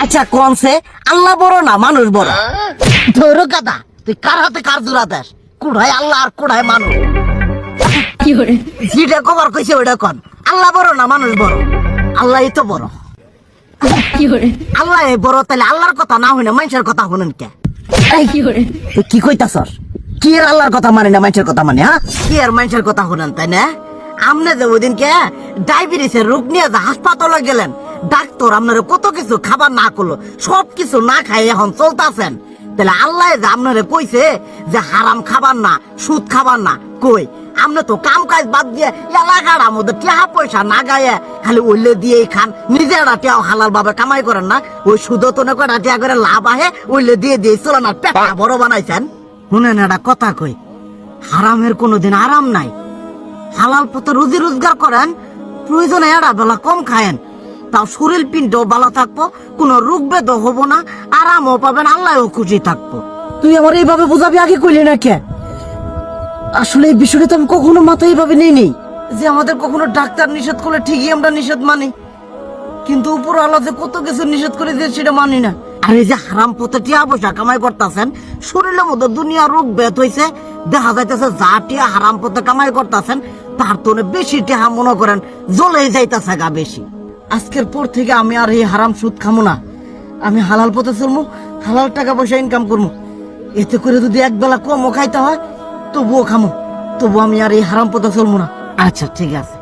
আচ্ছা কোনছে আল্লাহ বড় না মানুষ বড়? ধরো গাদা, তুই কার হাতে কার জোড়া দেশ? কুড়ায় আল্লাহ আর কুড়ায় মানুষ। যেটা কবার কইছে ওইটা কন। আল্লাহ বড় না মানুষ বড়? আল্লাহই তো বড়। আল্লাহ বড়, তাহলে আল্লাহর কথা না হই না মানুষের কথা শুনেন কে? তুই কি কইতাছস? কি এর আল্লাহর কথা মানে না মানুষের কথা মানে? হ্যাঁ, কি আর মানুষের কথা শুনেন তাই না? আমনে যে ওইদিনকে ডায়াবেটিসের রোগ নিয়ে হাসপাতালে গেলেন, ডাক্তার আপনারা কত কিছু খাবার না করলো, সব কিছু না খাই এখন চলতেছেন। তাহলে আল্লাহ যে আপনারা কইছে যে হারাম খাবার না, সুদ খাবার না, কই আপনি তো কাম কাজ বাদ দিয়ে এলাকার মধ্যে টাকা পয়সা না গায়ে খালি ওইলে দিয়েই খান, নিজেরা টিয়াও হালাল ভাবে কামাই করেন না, ওই সুদ তো না কটা টিয়া করে লাভ আহে ওইলে দিয়ে দিয়ে চলেন আর পেটটা বড় বানাইছেন। শুনেন একটা কথা কই, হারামের কোনোদিন আরাম নাই। হালাল পথে রুজি রোজগার করেন, প্রয়োজনে এড়া বেলা কম খায়েন, তাও শরীর পিণ্ড ভালো থাকবো, কোনো রোগ বেদ হবো না, আরামও পাবেন, আল্লাহও খুশি থাকবো। তুই আমার এইভাবে বুঝাবি আগে কইলি না কে? আসলে এই বিষয়টা তো আমি কখনো মাথায় এইভাবে নেই যে আমাদের কখনো ডাক্তার নিষেধ করলে ঠিকই আমরা নিষেধ মানি, কিন্তু উপর আল্লাহ যে কত কিছু নিষেধ করে দিয়ে সেটা মানি না। আর এই যে হারাম পথে টিয়া পয়সা কামাই করতেছেন, শরীরের মধ্যে দুনিয়া রোগ বেদ হয়েছে, দেখা যাইতেছে যা টিয়া হারাম পথে কামাই করতেছেন তার তো বেশি টিয়া মনে করেন জ্বলেই যাইতেছে গা বেশি। আজকের পর থেকে আমি আর এই হারাম সুদ খামো না, আমি হালাল পথে চলবো, হালাল টাকা পয়সা ইনকাম করবো। এতে করে যদি এক বেলা কমও খাইতে হয় তবুও খামো, তবু আমি আর এই হারাম পথে চলবো না। আচ্ছা ঠিক আছে।